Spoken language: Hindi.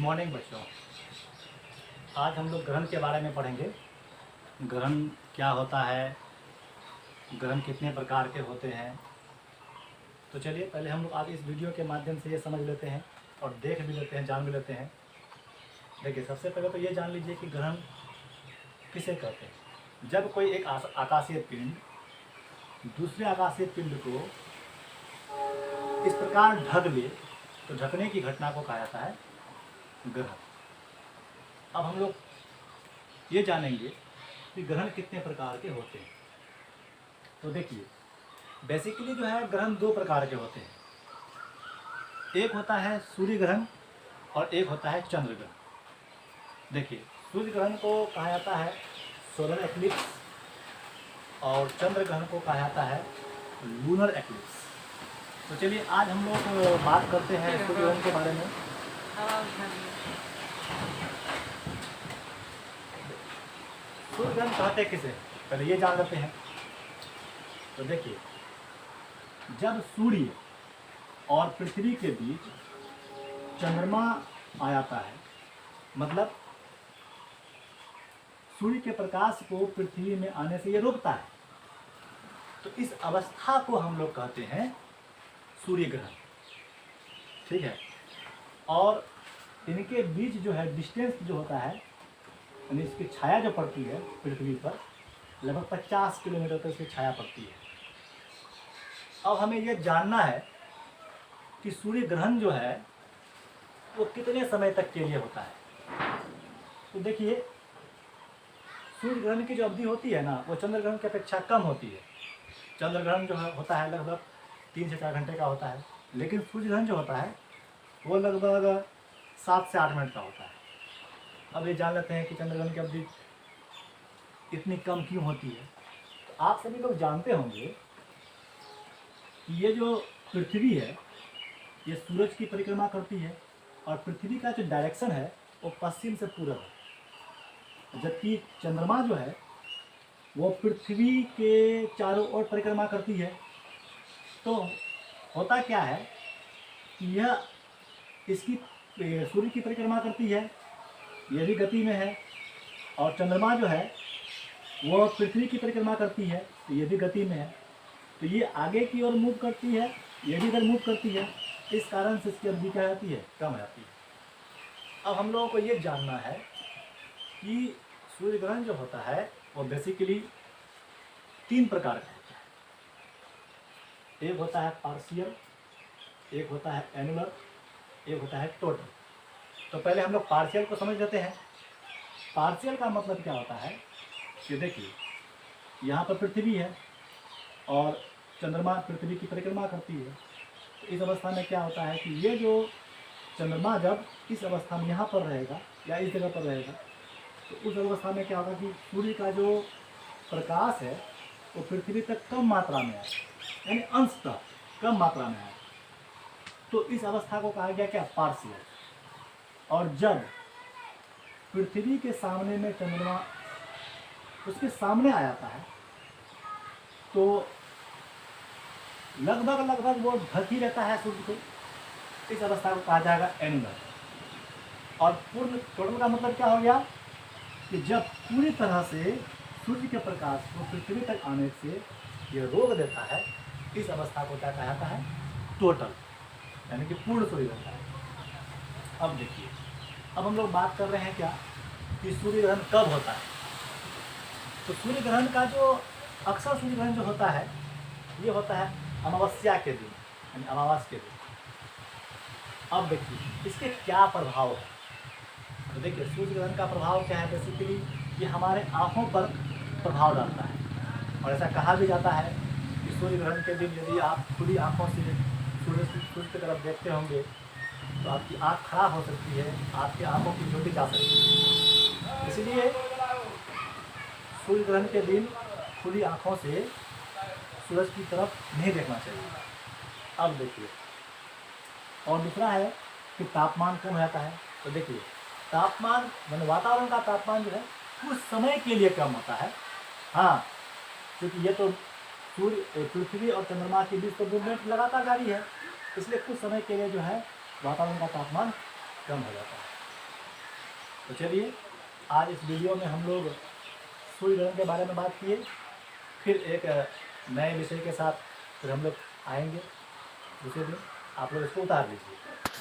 मॉर्निंग बच्चों। आज हम लोग ग्रहण के बारे में पढ़ेंगे। ग्रहण क्या होता है, ग्रहण कितने प्रकार के होते हैं। तो चलिए पहले हम लोग आज इस वीडियो के माध्यम से ये समझ लेते हैं और देख भी लेते हैं, जान भी लेते हैं। देखिए, सबसे पहले तो ये जान लीजिए कि ग्रहण किसे कहते हैं। जब कोई एक आकाशीय पिंड दूसरे आकाशीय पिंड को इस प्रकार ढक ले तो ढकने की घटना को कहा जाता है ग्रहण। अब हम लोग ये जानेंगे कि ग्रहण कितने प्रकार के होते हैं। तो देखिए, बेसिकली जो है ग्रहण दो प्रकार के होते हैं। एक होता है सूर्य ग्रहण और एक होता है चंद्र ग्रहण। देखिए, सूर्य ग्रहण को कहा जाता है सोलर एक्लिप्स और चंद्र ग्रहण को कहा जाता है लूनर एक्लिप्स। तो चलिए आज हम लोग बात करते हैं सूर्य ग्रहण के बारे में। सूर्य ग्रहण कहते किसे, पहले ये जान लेते हैं। तो देखिए, जब सूर्य और पृथ्वी के बीच चंद्रमा आ जाता है, मतलब सूर्य के प्रकाश को पृथ्वी में आने से ये रोकता है, तो इस अवस्था को हम लोग कहते हैं सूर्य ग्रहण। ठीक है। और इनके बीच जो है डिस्टेंस जो होता है, यानी इसकी छाया जो पड़ती है पृथ्वी पर, लगभग 50 किलोमीटर तक इसकी छाया पड़ती है। अब हमें यह जानना है कि सूर्य ग्रहण जो है वो कितने समय तक के लिए होता है। तो देखिए, सूर्य ग्रहण की जो अवधि होती है ना, वो चंद्र ग्रहण की अपेक्षा कम होती है। चंद्र ग्रहण जो है होता है लगभग 3 से 4 घंटे का होता है, लेकिन सूर्य ग्रहण जो होता है वो लगभग 7 से 8 मिनट का होता है। अब ये जान लेते हैं कि चंद्र ग्रहण की अवधि इतनी कम क्यों होती है। तो आप सभी लोग जानते होंगे कि ये जो पृथ्वी है ये सूरज की परिक्रमा करती है और पृथ्वी का जो डायरेक्शन है वो पश्चिम से पूरब है, जबकि चंद्रमा जो है वो पृथ्वी के चारों ओर परिक्रमा करती है। तो होता क्या है कि यह इसकी सूर्य की परिक्रमा करती है, ये भी गति में है, और चंद्रमा जो है वो पृथ्वी की परिक्रमा करती है, तो ये भी गति में है। तो ये आगे की ओर मूव करती है, ये भी इधर मूव करती है, इस कारण से इसकी अवधि क्या आती है, कम हो जाती है। अब हम लोगों को ये जानना है कि सूर्य ग्रहण जो होता है वो बेसिकली 3 प्रकार का होता है। एक होता है पार्शियल, एक होता है एनुलर, एक होता है टोटल। तो पहले हम लोग पार्शियल को समझ लेते हैं। पार्शियल का मतलब क्या होता है कि देखिए, यहाँ पर पृथ्वी है और चंद्रमा पृथ्वी की परिक्रमा करती है। तो इस अवस्था में क्या होता है कि ये जो चंद्रमा जब इस अवस्था में यहाँ पर रहेगा या इस जगह पर रहेगा, तो उस अवस्था में क्या होगा कि सूर्य का जो प्रकाश है वो पृथ्वी तक कम मात्रा में है, यानी अंशतः कम मात्रा में है। तो इस अवस्था को कहा गया क्या, पार्शियल। और जब पृथ्वी के सामने में चंद्रमा उसके सामने आ जाता है तो लगभग वो ढक ही रहता है सूर्य को, इस अवस्था को कहा जाएगा एनुलर। और पूर्ण टोटल का मतलब क्या हो गया कि जब पूरी तरह से सूर्य के प्रकाश को पृथ्वी तक आने से ये रोक देता है, इस अवस्था को क्या कहा जाता है, टोटल, यानी कि पूर्ण सूर्य रहता है। अब देखिए, अब हम लोग बात कर रहे हैं क्या कि सूर्य ग्रहण कब होता है। तो सूर्य ग्रहण का जो अक्सर सूर्य ग्रहण जो होता है ये होता है अमावस्या के दिन, यानी अमावस के दिन। अब देखिए इसके क्या प्रभाव है। तो देखिए, सूर्य ग्रहण का प्रभाव क्या है, बेसिकली ये हमारे आँखों पर प्रभाव डालता है। और ऐसा कहा भी जाता है कि सूर्य ग्रहण के दिन यदि आप खुली आँखों से सूर्य की तरफ देखते होंगे तो आपकी आँख खराब हो सकती है, आपकी आँखों की ज्योति जा सकती है। इसलिए सूर्य ग्रहण के दिन खुली आँखों से सूरज की तरफ नहीं देखना चाहिए। अब देखिए, और दूसरा है कि तापमान कम रहता है। तो देखिए, तापमान यानी वातावरण का तापमान जो है कुछ समय के लिए कम होता है। हाँ, क्योंकि ये तो सूर्य पृथ्वी और चंद्रमा के बीच तो मूवमेंट लगातार जारी है, इसलिए कुछ समय के लिए जो है वातावरण का तापमान कम हो जाता है। तो चलिए आज इस वीडियो में हम लोग सूर्य ग्रहण के बारे में बात किए। फिर एक नए विषय के साथ फिर हम लोग आएंगे दूसरे दिन। आप लोग इसको उतार लीजिए।